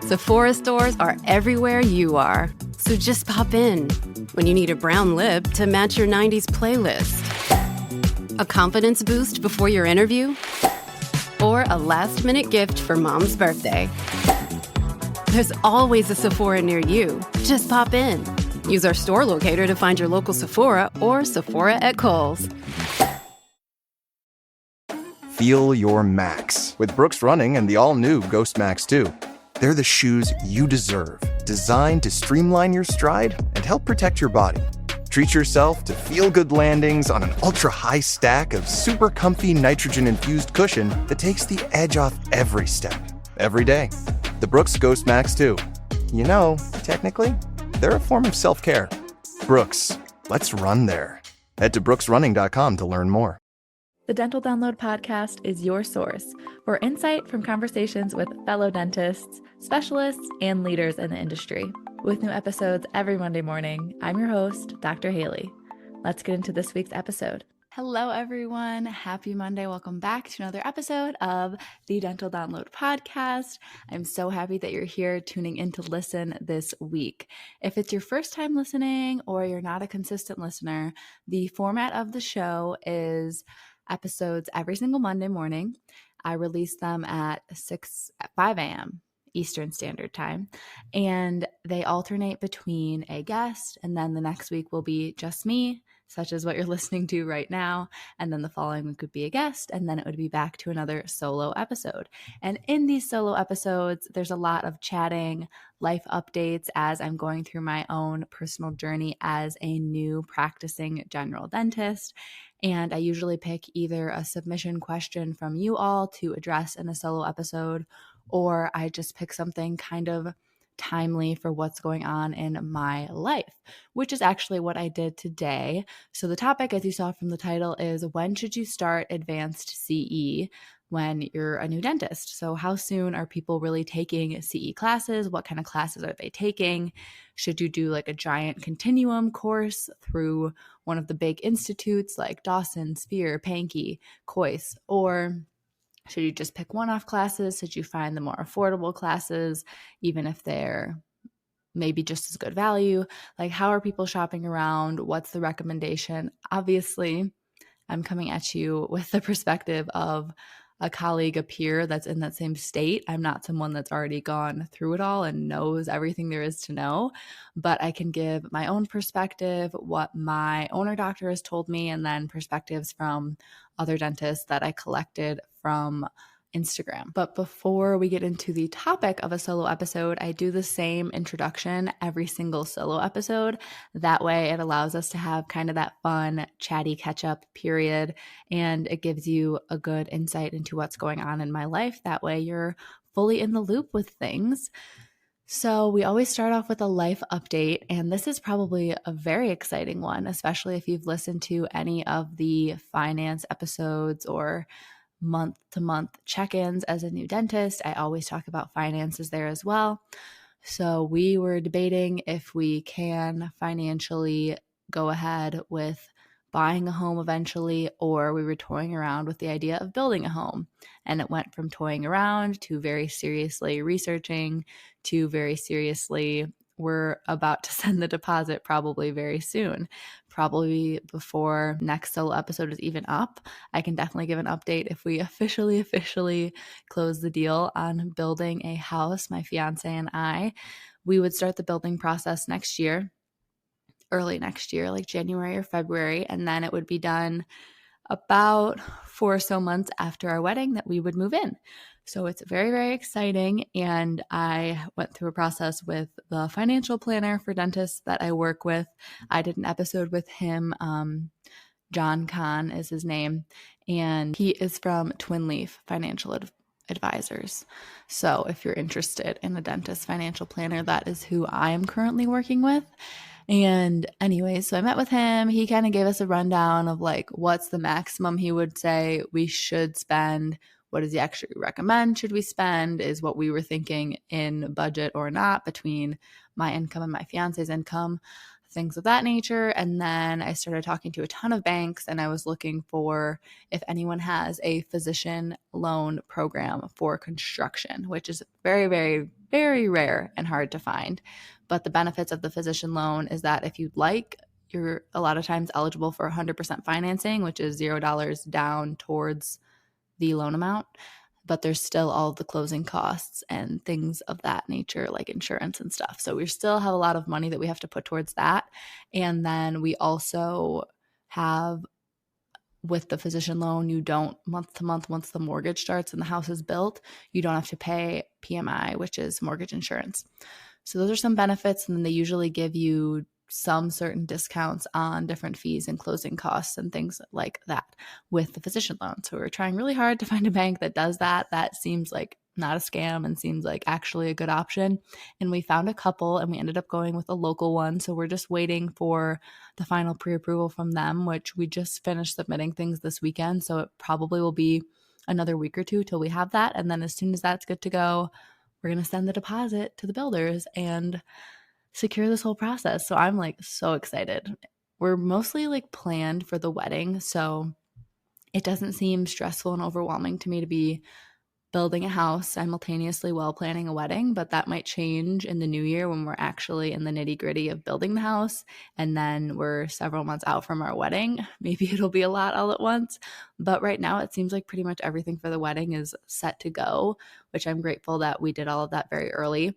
Sephora stores are everywhere you are. So just pop in. When you need a brown lip to match your 90s playlist. A confidence boost before your interview? Or a last-minute gift for mom's birthday. There's always a Sephora near you. Just pop in. Use our store locator to find your local Sephora or Sephora at Kohl's. Feel your max with Brooks Running and the all-new Ghost Max 2. They're the shoes you deserve, designed to streamline your stride and help protect your body. Treat yourself to feel-good landings on an ultra-high stack of super comfy nitrogen-infused cushion that takes the edge off every step, every day. The Brooks Ghost Max 2. You know, technically, they're a form of self-care. Brooks, let's run there. Head to brooksrunning.com to learn more. The Dental Download podcast is your source for insight from conversations with fellow dentists, specialists, and leaders in the industry. With new episodes every Monday morning, I'm your host, Dr. Haley. Let's get into this week's episode. Hello, everyone. Happy Monday. Welcome back to another episode of the Dental Download podcast. I'm so happy that you're here tuning in to listen this week. If it's your first time listening or you're not a consistent listener, the format of the show is episodes every single Monday morning. I release them at 5 a.m. Eastern Standard Time, and they alternate between a guest, and then the next week will be just me, such as what you're listening to right now, and then the following week would be a guest, and then it would be back to another solo episode. And in these solo episodes, there's a lot of chatting, life updates as I'm going through my own personal journey as a new practicing general dentist. And I usually pick either a submission question from you all to address in a solo episode, or I just pick something kind of timely for what's going on in my life, which is actually what I did today. So the topic, as you saw from the title, is when should you start advanced CE when you're a new dentist? So how soon are people really taking CE classes? What kind of classes are they taking? Should you do like a giant continuum course through one of the big institutes like Dawson, Spear, Pankey, Coyce, or should you just pick one-off classes? Should you find the more affordable classes, even if they're maybe just as good value? Like, how are people shopping around? What's the recommendation? Obviously, I'm coming at you with the perspective of a colleague, a peer that's in that same state. I'm not someone that's already gone through it all and knows everything there is to know, but I can give my own perspective, what my owner doctor has told me, and then perspectives from other dentists that I collected from Instagram. But before we get into the topic of a solo episode, I do the same introduction every single solo episode. That way it allows us to have kind of that fun, chatty catch-up period, and it gives you a good insight into what's going on in my life. That way you're fully in the loop with things. So we always start off with a life update, and this is probably a very exciting one, especially if you've listened to any of the finance episodes or month-to-month check-ins as a new dentist. I always talk about finances there as well. So we were debating if we can financially go ahead with buying a home eventually, or we were toying around with the idea of building a home. And it went from toying around to very seriously researching to very seriously, we're about to send the deposit probably very soon, probably before next solo episode is even up. I can definitely give an update if we officially close the deal on building a house, my fiance and I. We would start the building process next year, early next year, like January or February, and then it would be done about 4 or so months after our wedding that we would move in. So it's very, very exciting. And I went through a process with the financial planner for dentists that I work with. I did an episode with him. John Kahn is his name, and he is from Twin Leaf Financial Advisors. So if you're interested in a dentist financial planner, that is who I am currently working with. And anyways, so I met with him. He kind of gave us a rundown of like what's the maximum he would say we should spend. What does he actually recommend should we spend, is what we were thinking in budget or not between my income and my fiance's income. things of that nature. And then I started talking to a ton of banks, and I was looking for if anyone has a physician loan program for construction, which is very, very, very rare and hard to find. But the benefits of the physician loan is that if you'd like, you're a lot of times eligible for 100% financing, which is $0 down towards the loan amount. But there's still all the closing costs and things of that nature, like insurance and stuff. So we still have a lot of money that we have to put towards that. And then we also have, with the physician loan, you don't month to month, once the mortgage starts and the house is built, you don't have to pay PMI, which is mortgage insurance. So those are some benefits. And then they usually give you some certain discounts on different fees and closing costs and things like that with the physician loan. So we're trying really hard to find a bank that does that. That seems like not a scam and seems like actually a good option. And we found a couple, and we ended up going with a local one. So we're just waiting for the final pre-approval from them, which we just finished submitting things this weekend. So it probably will be another week or two till we have that. And then as soon as that's good to go, we're going to send the deposit to the builders and secure this whole process. So I'm like so excited. We're mostly like planned for the wedding, so it doesn't seem stressful and overwhelming to me to be building a house simultaneously while planning a wedding, but that might change in the new year when we're actually in the nitty-gritty of building the house, and then we're several months out from our wedding. Maybe it'll be a lot all at once, but right now it seems like pretty much everything for the wedding is set to go, which I'm grateful that we did all of that very early.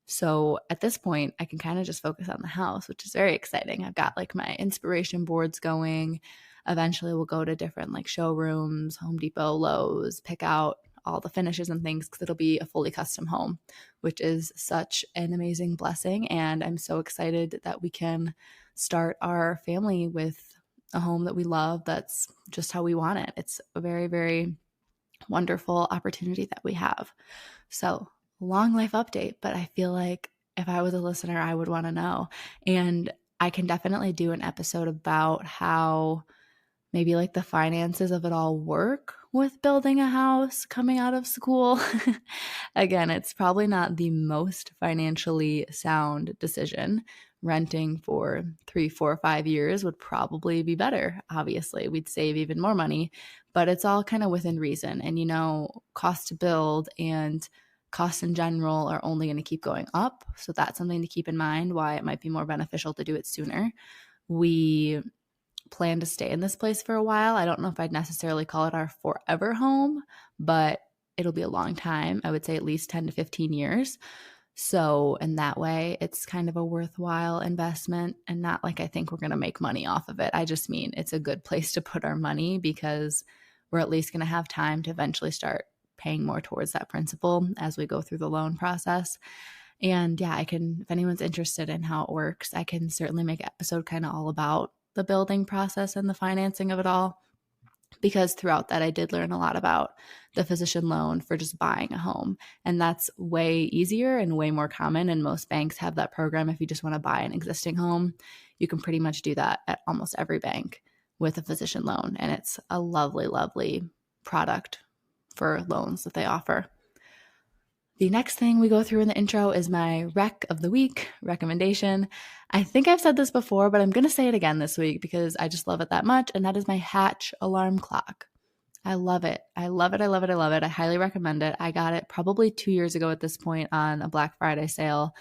So at this point, I can kind of just focus on the house, which is very exciting. I've got like my inspiration boards going. Eventually we'll go to different like showrooms, Home Depot, Lowe's, pick out all the finishes and things because it'll be a fully custom home, which is such an amazing blessing. And I'm so excited that we can start our family with a home that we love. That's just how we want it. It's a very, very wonderful opportunity that we have. So long life update, but I feel like if I was a listener, I would want to know. And I can definitely do an episode about how maybe like the finances of it all work with building a house coming out of school. Again, it's probably not the most financially sound decision. Renting for 3, 4, 5 years would probably be better. Obviously, we'd save even more money, but it's all kind of within reason. And, you know, cost to build and costs in general are only going to keep going up. So that's something to keep in mind, why it might be more beneficial to do it sooner. We plan to stay in this place for a while. I don't know if I'd necessarily call it our forever home, but it'll be a long time. I would say at least 10 to 15 years. So in that way, it's kind of a worthwhile investment, and not like I think we're going to make money off of it. I just mean it's a good place to put our money because we're at least going to have time to eventually start paying more towards that principal as we go through the loan process. And yeah, I can, if anyone's interested in how it works, I can certainly make an episode kind of all about the building process and the financing of it all, because throughout that I did learn a lot about the physician loan for just buying a home. And that's way easier and way more common. And most banks have that program. If you just want to buy an existing home, you can pretty much do that at almost every bank with a physician loan. And it's a lovely, lovely product for loans that they offer. The next thing we go through in the intro is my rec of the week recommendation. I think I've said this before, but I'm going to say it again this week because I just love it that much. And that is my Hatch alarm clock. I love it. I love it. I love it. I love it. I highly recommend it. I got it probably 2 years ago at this point on a Black Friday sale.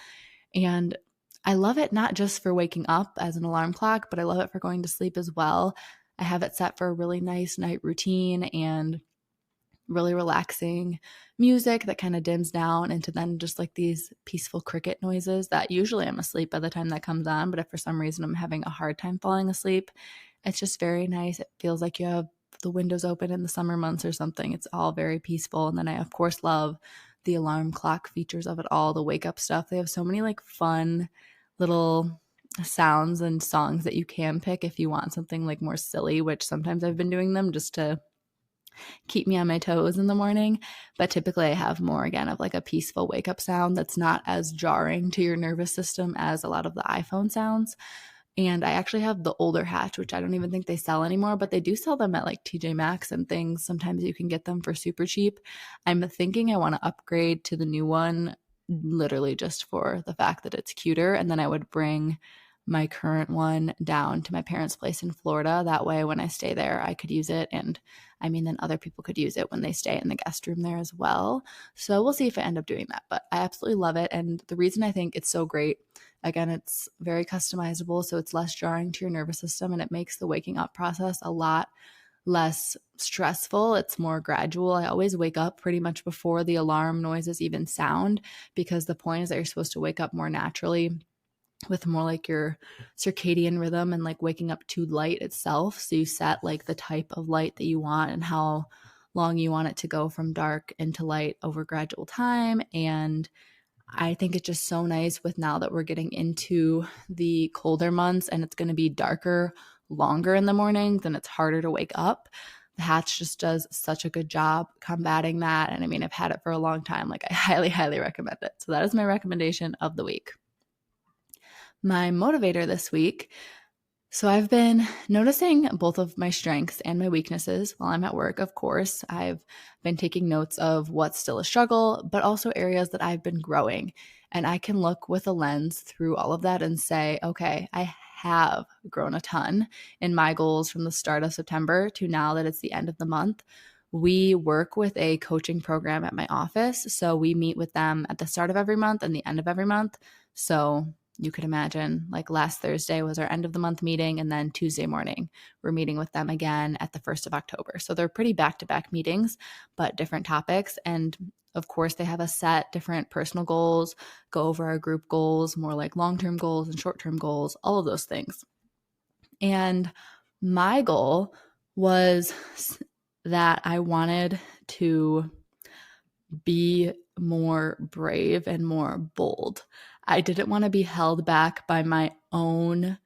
And I love it not just for waking up as an alarm clock, but I love it for going to sleep as well. I have it set for a really nice night routine and really relaxing music that kind of dims down into then just like these peaceful cricket noises that usually I'm asleep by the time that comes on. But if for some reason I'm having a hard time falling asleep, it's just very nice. It feels like you have the windows open in the summer months or something. It's all very peaceful. And then I, of course, love the alarm clock features of it all, the wake up stuff. They have so many like fun little sounds and songs that you can pick if you want something like more silly, which sometimes I've been doing them just to keep me on my toes in the morning. But typically I have more, again, of like a peaceful wake up sound that's not as jarring to your nervous system as a lot of the iPhone sounds. And I actually have the older Hatch, which I don't even think they sell anymore, but they do sell them at like TJ Maxx and things. Sometimes you can get them for super cheap. I'm thinking I want to upgrade to the new one, literally just for the fact that it's cuter. And then I would bring my current one down to my parents' place in Florida. That way, when I stay there, I could use it. And I mean, then other people could use it when they stay in the guest room there as well. So we'll see if I end up doing that. But I absolutely love it. And the reason I think it's so great, again, it's very customizable. So it's less jarring to your nervous system, and it makes the waking up process a lot less stressful. It's more gradual. I always wake up pretty much before the alarm noises even sound, because the point is that you're supposed to wake up more naturally with more like your circadian rhythm and like waking up to light itself. So you set like the type of light that you want and how long you want it to go from dark into light over gradual time. And I think it's just so nice with now that we're getting into the colder months and it's going to be darker longer in the morning, then it's harder to wake up. The Hatch just does such a good job combating that. And I mean, I've had it for a long time. Like, I highly, highly recommend it. So that is my recommendation of the week. My motivator this week. So I've been noticing both of my strengths and my weaknesses while I'm at work. Of course, I've been taking notes of what's still a struggle, but also areas that I've been growing. And I can look with a lens through all of that and say, okay, I have grown a ton in my goals from the start of September to now that it's the end of the month. We work with a coaching program at my office. So we meet with them at the start of every month and the end of every month. So you could imagine, like, last Thursday was our end of the month meeting, and then Tuesday morning we're meeting with them again at the 1st of October. So they're pretty back-to-back meetings, but different topics. And of course, they have us set different personal goals, go over our group goals, more like long-term goals and short-term goals, all of those things. And my goal was that I wanted to be more brave and more bold. I didn't want to be held back by my own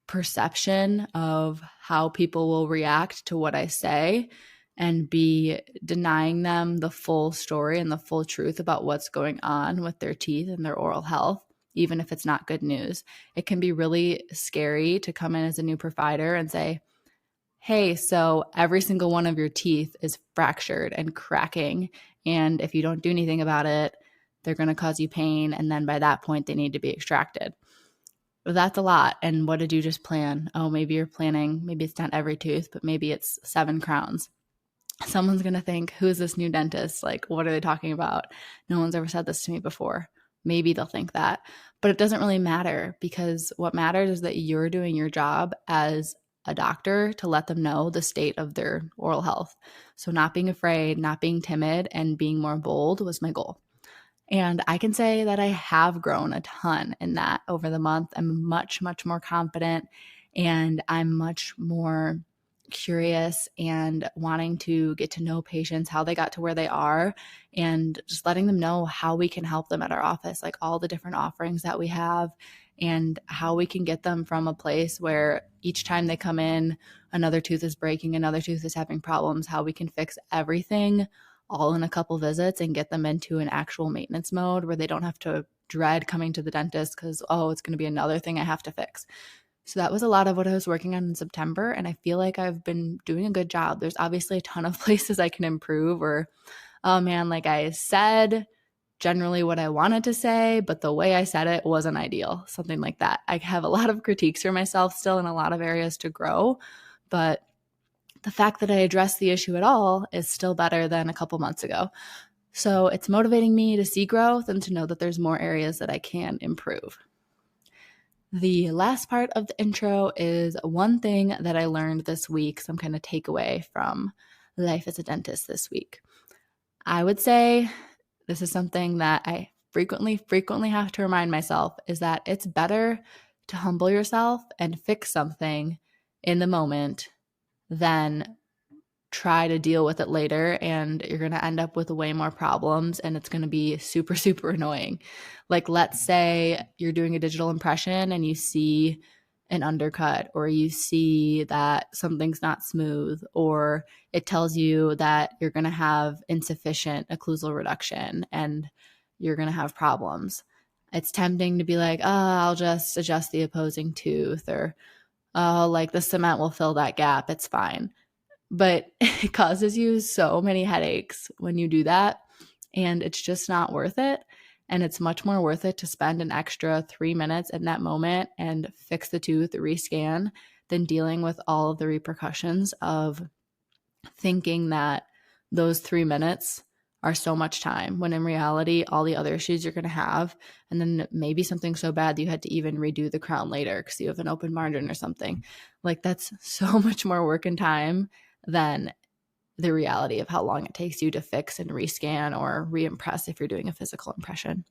perception of how people will react to what I say and be denying them the full story and the full truth about what's going on with their teeth and their oral health, even if it's not good news. It can be really scary to come in as a new provider and say, hey, so every single one of your teeth is fractured and cracking, and if you don't do anything about it, they're going to cause you pain, and then by that point, they need to be extracted. Well, that's a lot. And what did you just plan? Oh, maybe you're planning, maybe it's not every tooth, but maybe it's 7 crowns. Someone's going to think, who's this new dentist? Like, what are they talking about? No one's ever said this to me before. Maybe they'll think that. But it doesn't really matter, because what matters is that you're doing your job as a doctor to let them know the state of their oral health. So not being afraid, not being timid, and being more bold was my goal. And I can say that I have grown a ton in that over the month. I'm much, much more confident, and I'm much more curious and wanting to get to know patients, how they got to where they are, and just letting them know how we can help them at our office, like all the different offerings that we have and how we can get them from a place where each time they come in, another tooth is breaking, another tooth is having problems, how we can fix everything all in a couple visits and get them into an actual maintenance mode where they don't have to dread coming to the dentist because, oh, it's going to be another thing I have to fix. So that was a lot of what I was working on in September, and I feel like I've been doing a good job. There's obviously a ton of places I can improve, or, oh man, like I said generally what I wanted to say, but the way I said it wasn't ideal, something like that. I have a lot of critiques for myself still in a lot of areas to grow, but the fact that I addressed the issue at all is still better than a couple months ago. So it's motivating me to see growth and to know that there's more areas that I can improve. The last part of the intro is one thing that I learned this week, some kind of takeaway from life as a dentist this week. I would say this is something that I frequently have to remind myself, is that it's better to humble yourself and fix something in the moment than try to deal with it later, and you're going to end up with way more problems, and it's going to be super, super annoying. Like, let's say you're doing a digital impression and you see an undercut, or you see that something's not smooth, or it tells you that you're going to have insufficient occlusal reduction and you're going to have problems. It's tempting to be like, oh, I'll just adjust the opposing tooth, or oh, like the cement will fill that gap, it's fine. But it causes you so many headaches when you do that, and it's just not worth it. And it's much more worth it to spend an extra 3 minutes in that moment and fix the tooth, rescan, than dealing with all of the repercussions of thinking that those 3 minutes are so much time, when in reality, all the other issues you're going to have, and then maybe something so bad that you had to even redo the crown later because you have an open margin or something. Like, that's so much more work and time than the reality of how long it takes you to fix and rescan or reimpress if you're doing a physical impression.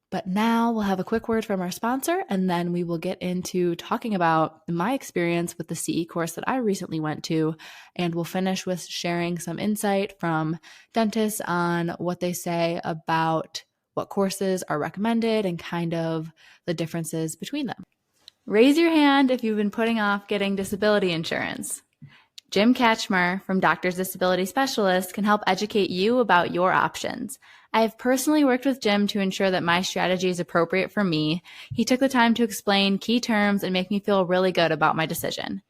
But now we'll have a quick word from our sponsor, and then we will get into talking about my experience with the CE course that I recently went to, and we'll finish with sharing some insight from dentists on what they say about what courses are recommended and kind of the differences between them. Raise your hand if you've been putting off getting disability insurance. Jim Katchmar from Doctors Disability Specialists can help educate you about your options. I have personally worked with Jim to ensure that my strategy is appropriate for me. He took the time to explain key terms and make me feel really good about my decision.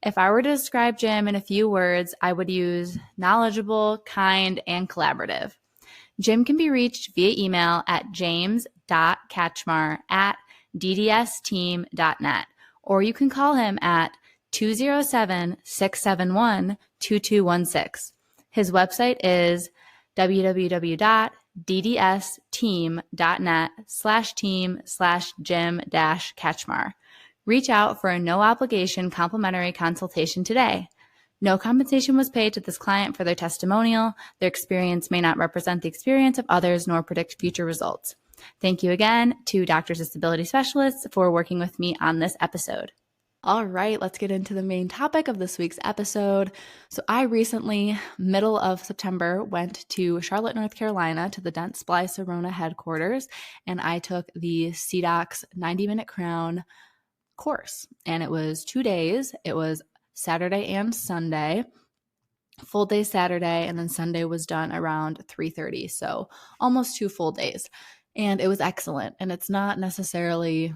If I were to describe Jim in a few words, I would use knowledgeable, kind, and collaborative. Jim can be reached via email at james.katchmar@ddsteam.net, or you can call him at 207-671-2216. His website is www.ddsteam.net/team/Jim-Katchmar. Reach out for a no-obligation complimentary consultation today. No compensation was paid to this client for their testimonial. Their experience may not represent the experience of others nor predict future results. Thank you again to Doctors Disability Specialists for working with me on this episode. All right, let's get into the main topic of this week's episode. So I recently, middle of September, went to Charlotte, North Carolina to the Dent Splice Arona headquarters, and I took the CDOC's 90-minute crown course. And it was 2 days. It was Saturday and Sunday, full day Saturday, and then Sunday was done around 3:30, so almost 2 full days. And it was excellent. And it's not necessarily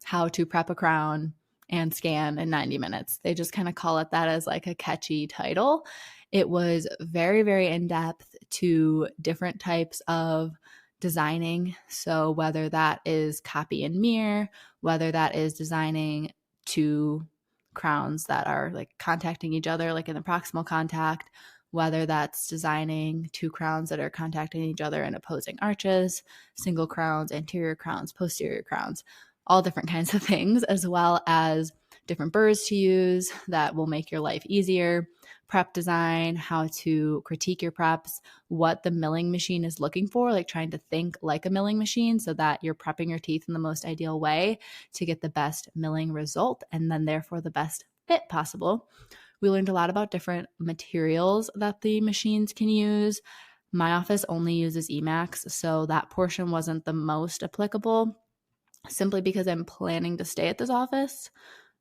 how to prep a crown and scan in 90 minutes. They just kind of call it that as like a catchy title. It was very, very in-depth to different types of designing. So whether that is copy and mirror, whether that is designing two crowns that are like contacting each other, like in the proximal contact, whether that's designing two crowns that are contacting each other in opposing arches, single crowns, anterior crowns, posterior crowns, all different kinds of things, as well as different burrs to use that will make your life easier, prep design, how to critique your preps, what the milling machine is looking for, like trying to think like a milling machine so that you're prepping your teeth in the most ideal way to get the best milling result and then therefore the best fit possible. We learned a lot about different materials that the machines can use. My office only uses Emax, so that portion wasn't the most applicable, simply because I'm planning to stay at this office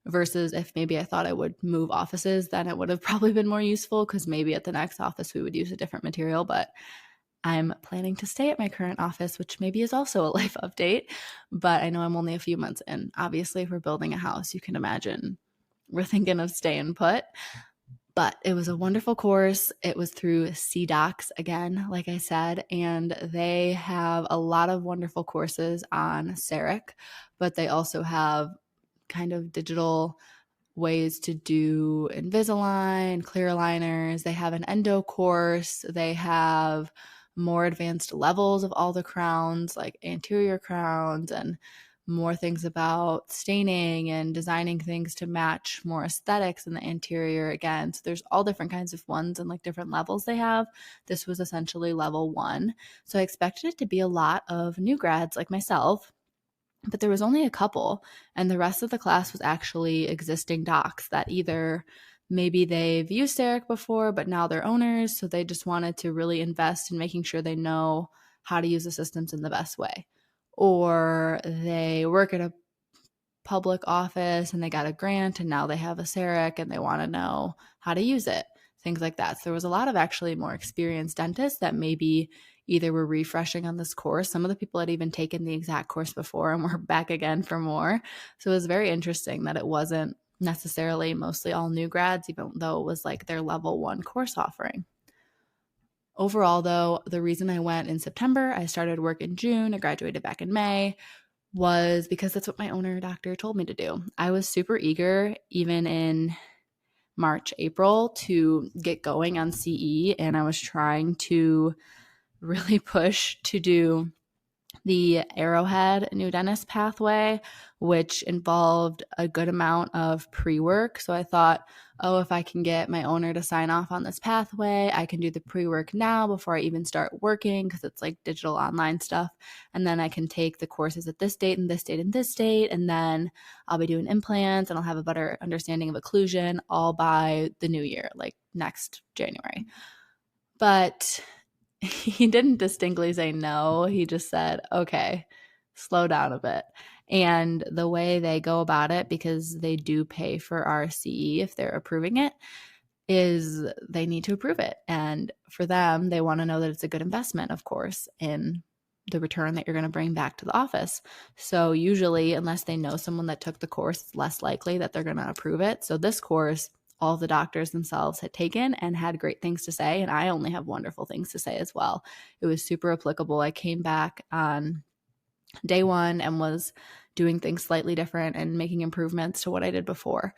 versus if maybe I thought I would move offices, then it would have probably been more useful because maybe at the next office we would use a different material, but I'm planning to stay at my current office, which maybe is also a life update, but I know I'm only a few months in. Obviously, if we're building a house, you can imagine we're thinking of staying put. But it was a wonderful course. It was through CDOCs again, like I said, and they have a lot of wonderful courses on CEREC, but they also have kind of digital ways to do Invisalign, clear aligners. They have an endo course. They have more advanced levels of all the crowns, like anterior crowns, and more things about staining and designing things to match more aesthetics in the anterior again. So there's all different kinds of ones and like different levels they have. This was essentially level 1. So I expected it to be a lot of new grads like myself, but there was only a couple, and the rest of the class was actually existing docs that either maybe they've used CEREC before, but now they're owners. So they just wanted to really invest in making sure they know how to use the systems in the best way. Or they work at a public office and they got a grant and now they have a CEREC and they want to know how to use it, things like that. So there was a lot of actually more experienced dentists that maybe either were refreshing on this course. Some of the people had even taken the exact course before and were back again for more. So it was very interesting that it wasn't necessarily mostly all new grads, even though it was like their level 1 course offering. Overall, though, the reason I went in September, I started work in June, I graduated back in May, was because that's what my owner doctor told me to do. I was super eager, even in March, April, to get going on CE, and I was trying to really push to do the Arrowhead new dentist pathway, which involved a good amount of pre-work. So I thought, oh, if I can get my owner to sign off on this pathway, I can do the pre-work now before I even start working, because it's like digital online stuff. And then I can take the courses at this date and this date and this date. And then I'll be doing implants and I'll have a better understanding of occlusion all by the new year, like next January. But he didn't distinctly say no. He just said, okay, slow down a bit. And the way they go about it, because they do pay for our CE if they're approving it, is they need to approve it. And for them, they want to know that it's a good investment, of course, in the return that you're going to bring back to the office. So usually, unless they know someone that took the course, it's less likely that they're going to approve it. So this course, all of the doctors themselves had taken and had great things to say. And I only have wonderful things to say as well. It was super applicable. I came back on day one and was doing things slightly different and making improvements to what I did before.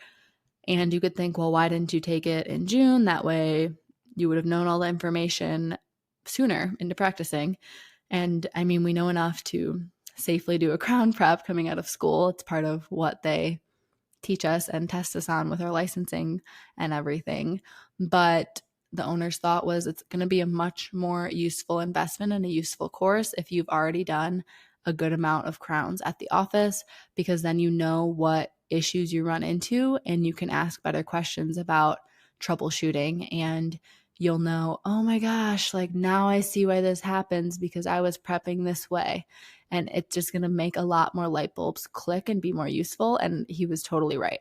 And you could think, well, why didn't you take it in June? That way you would have known all the information sooner into practicing. And I mean, we know enough to safely do a crown prep coming out of school. It's part of what they teach us and test us on with our licensing and everything. But the owner's thought was it's going to be a much more useful investment and a useful course if you've already done a good amount of crowns at the office, because then you know what issues you run into and you can ask better questions about troubleshooting, and you'll know, oh my gosh, like now I see why this happens because I was prepping this way. And it's just going to make a lot more light bulbs click and be more useful. And he was totally right.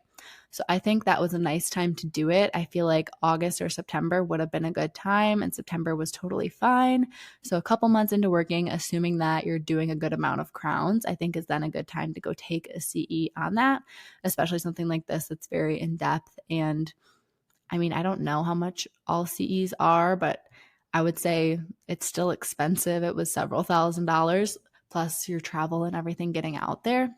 So I think that was a nice time to do it. I feel like August or September would have been a good time, and September was totally fine. So a couple months into working, assuming that you're doing a good amount of crowns, I think is then a good time to go take a CE on that, especially something like this that's very in-depth. And I mean, I don't know how much all CEs are, but I would say it's still expensive. It was several $1,000s plus your travel and everything getting out there.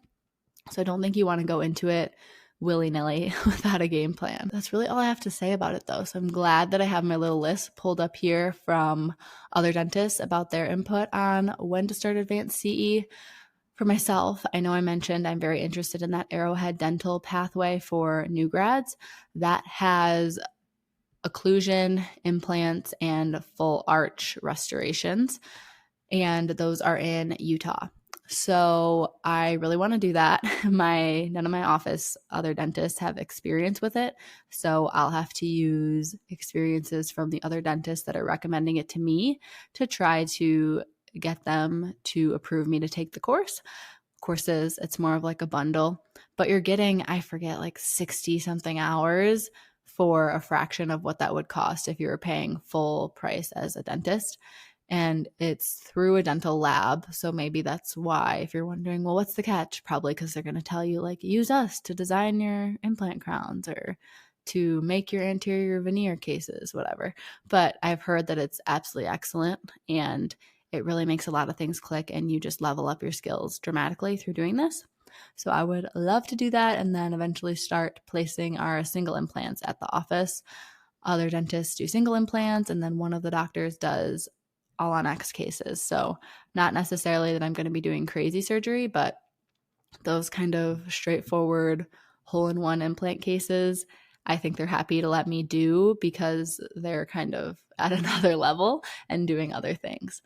So I don't think you want to go into it willy-nilly without a game plan. That's really all I have to say about it, though. So I'm glad that I have my little list pulled up here from other dentists about their input on when to start advanced CE. For myself, I know I mentioned I'm very interested in that Arrowhead dental pathway for new grads. That has occlusion, implants, and full arch restorations. And those are in Utah. So I really want to do that. None of my office other dentists have experience with it. So I'll have to use experiences from the other dentists that are recommending it to me to try to get them to approve me to take the course. Courses, it's more of like a bundle, but you're getting, I forget, like 60 something hours for a fraction of what that would cost if you were paying full price as a dentist. And it's through a dental lab. So maybe that's why, if you're wondering, well, what's the catch? Probably because they're going to tell you, like, use us to design your implant crowns or to make your anterior veneer cases, whatever. But I've heard that it's absolutely excellent, and it really makes a lot of things click, and you just level up your skills dramatically through doing this. So I would love to do that and then eventually start placing our single implants at the office. Other dentists do single implants, and then one of the doctors does all on X cases. So not necessarily that I'm going to be doing crazy surgery, but those kind of straightforward hole-in-one implant cases, I think they're happy to let me do because they're kind of at another level and doing other things.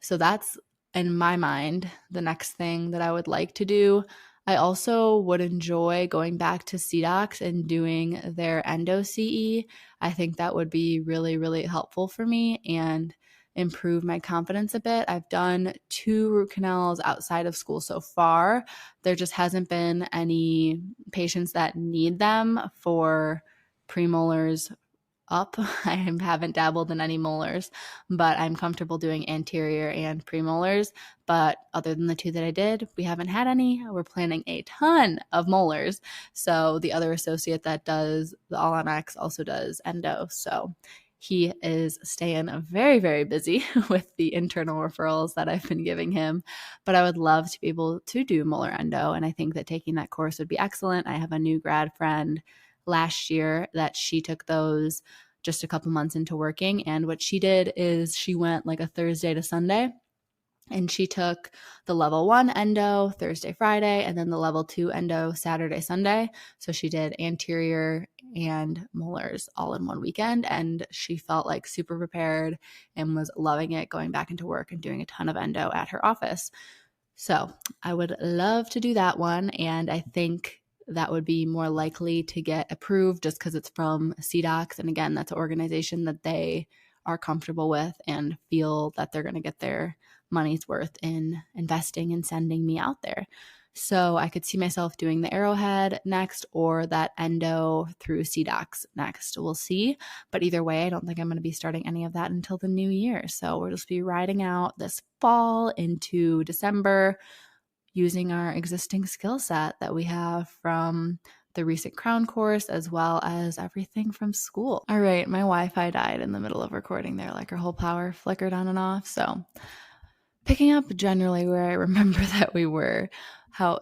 So that's, in my mind, the next thing that I would like to do. I also would enjoy going back to CDOCs and doing their endo CE. I think that would be really, really helpful for me and improve my confidence a bit. I've done 2 root canals outside of school so far. There just hasn't been any patients that need them for premolars up. I haven't dabbled in any molars, but I'm comfortable doing anterior and premolars. But other than the 2 that I did, we haven't had any. We're planning a ton of molars. So the other associate that does the All on X also does endo. So he is staying very, very busy with the internal referrals that I've been giving him. But I would love to be able to do molar endo, and I think that taking that course would be excellent. I have a new grad friend last year that she took those just a couple months into working, and what she did is she went like a Thursday to Sunday, and she took the level 1 endo Thursday, Friday, and then the level 2 endo Saturday, Sunday. So she did anterior and molars all in one weekend, and she felt like super prepared and was loving it, going back into work and doing a ton of endo at her office. So I would love to do that one, and I think that would be more likely to get approved just because it's from CDOCs. And again, that's an organization that they are comfortable with and feel that they're going to get their money's worth in investing and sending me out there. So I could see myself doing the Arrowhead next or that endo through CDOCs next. We'll see. But either way, I don't think I'm going to be starting any of that until the new year. So we'll just be riding out this fall into December, using our existing skill set that we have from the recent Crown course, as well as everything from school. All right, my Wi-Fi died in the middle of recording there, like our whole power flickered on and off. So picking up generally where I remember that we were,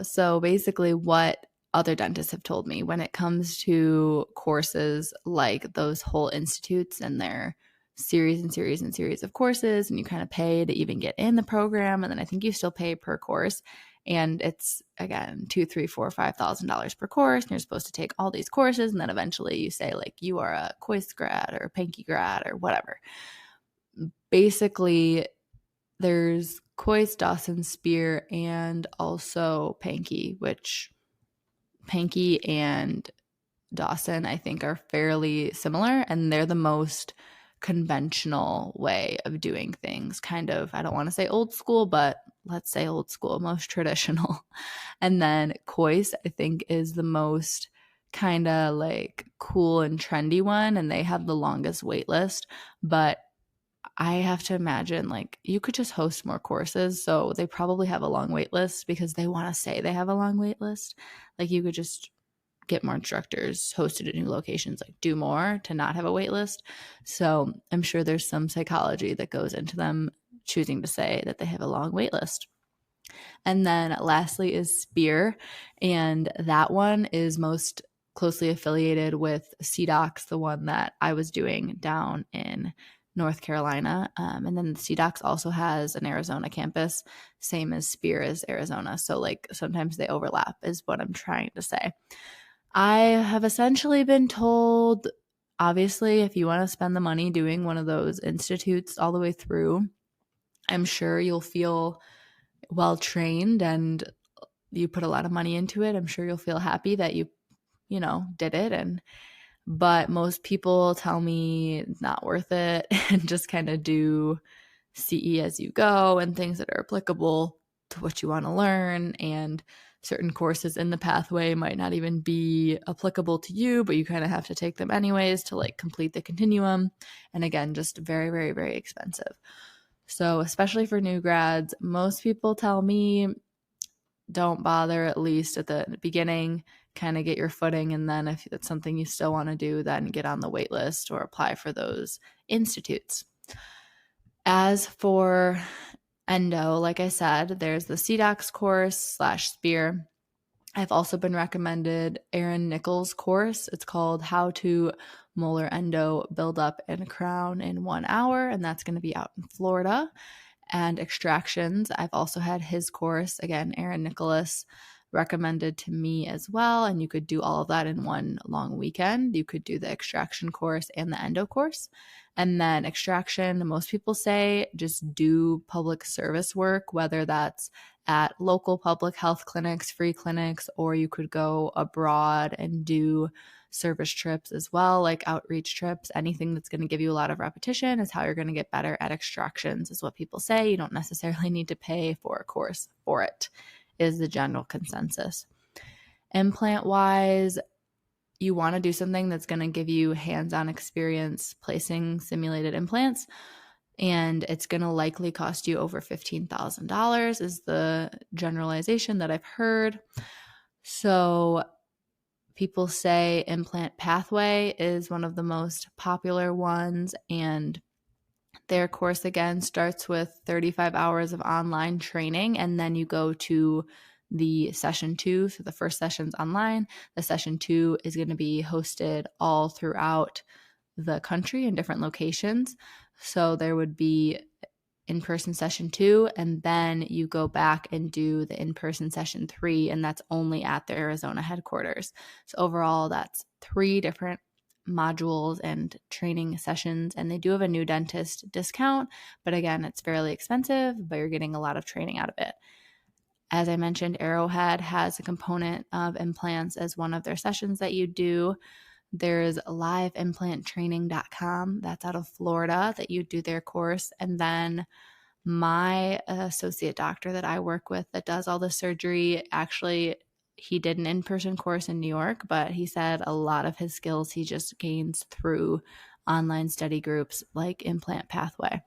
so basically what other dentists have told me when it comes to courses like those whole institutes and their series and series and series of courses, and you kind of pay to even get in the program, and then I think you still pay per course. And it's, again, $2,000, $3,000, $4,000, $5,000 per course. And you're supposed to take all these courses. And then eventually you say, like, you are a COIS grad or a Panky grad or whatever. Basically, there's COIS, Dawson, Spear, and also Panky, which Panky and Dawson, I think, are fairly similar. And they're the most conventional way of doing things. Kind of, I don't want to say old school, but let's say old school, most traditional. And then COIS, I think, is the most kind of like cool and trendy one, and they have the longest wait list. But I have to imagine, like, you could just host more courses, so they probably have a long wait list because they want to say they have a long wait list. Like, you could just get more instructors hosted at new locations, like do more to not have a wait list. So I'm sure there's some psychology that goes into them choosing to say that they have a long wait list. And then lastly is Spear, and that one is most closely affiliated with CDOCs, the one that I was doing down in North Carolina. And then CDOCs also has an Arizona campus, same as Spear is Arizona. So like sometimes they overlap is what I'm trying to say. I have essentially been told, obviously, if you want to spend the money doing one of those institutes all the way through, I'm sure you'll feel well trained and you put a lot of money into it. I'm sure you'll feel happy that you did it. But most people tell me not worth it and just kind of do CE as you go and things that are applicable to what you want to learn. And certain courses in the pathway might not even be applicable to you, but you kind of have to take them anyways to like complete the continuum. And again, just very, very, very expensive. So especially for new grads, most people tell me don't bother, at least at the beginning, kind of get your footing. And then if that's something you still want to do, then get on the wait list or apply for those institutes. As for endo, like I said, there's the CDOCs course / Spear. I've also been recommended Aaron Nichols' course. It's called How to Molar Endo Build Up and Crown in 1 hour, and that's going to be out in Florida. And extractions, I've also had his course, again, Aaron Nicholas, recommended to me as well. And you could do all of that in one long weekend. You could do the extraction course and the endo course. And then extraction, most people say just do public service work, whether that's at local public health clinics, free clinics, or you could go abroad and do service trips as well, like outreach trips. Anything that's going to give you a lot of repetition is how you're going to get better at extractions, is what people say. You don't necessarily need to pay for a course for it, is the general consensus. Implant wise, you want to do something that's going to give you hands-on experience placing simulated implants, and it's going to likely cost you over $15,000 is the generalization that I've heard. So People say Implant Pathway is one of the most popular ones, and their course again starts with 35 hours of online training, and then you go to the session 2. So the first session's online. The session 2 is going to be hosted all throughout the country in different locations. So there would be in-person session 2, and then you go back and do the in-person session 3, and that's only at the Arizona headquarters. So overall, that's 3 different modules and training sessions, and they do have a new dentist discount, but again, it's fairly expensive, but you're getting a lot of training out of it. As I mentioned, Arrowhead has a component of implants as one of their sessions that you do. There's liveimplanttraining.com, that's out of Florida, that you do their course. And then my associate doctor that I work with that does all the surgery, actually, he did an in-person course in New York, but he said a lot of his skills he just gains through online study groups like Implant Pathway.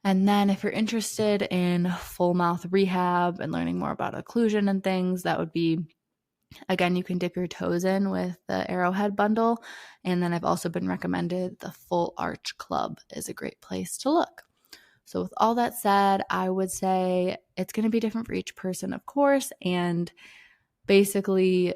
And then if you're interested in full mouth rehab and learning more about occlusion and things, that would be, again, you can dip your toes in with the Arrowhead bundle. And then I've also been recommended the Full Arch Club is a great place to look. So with all that said, I would say it's going to be different for each person, of course. And basically,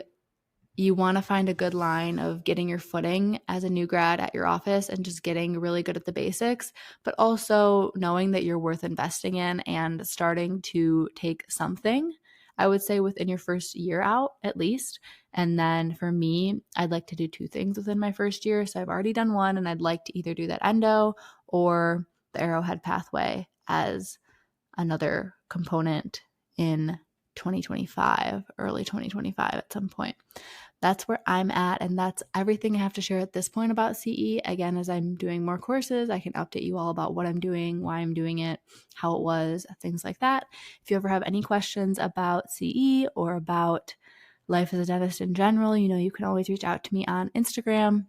you want to find a good line of getting your footing as a new grad at your office and just getting really good at the basics, but also knowing that you're worth investing in and starting to take something, I would say, within your first year out at least. And then for me, I'd like to do 2 things within my first year. So I've already done one, and I'd like to either do that endo or the Arrowhead Pathway as another component in 2025, early 2025 at some point. That's where I'm at, and that's everything I have to share at this point about CE. Again, as I'm doing more courses, I can update you all about what I'm doing, why I'm doing it, how it was, things like that. If you ever have any questions about CE or about life as a dentist in general, you can always reach out to me on Instagram.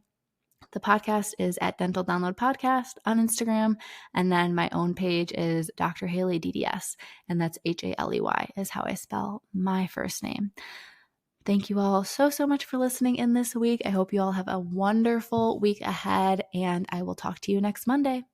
The podcast is at Dental Download Podcast on Instagram, and then my own page is Dr. Haley DDS, and that's Haley is how I spell my first name. Thank you all so much for listening in this week. I hope you all have a wonderful week ahead, and I will talk to you next Monday.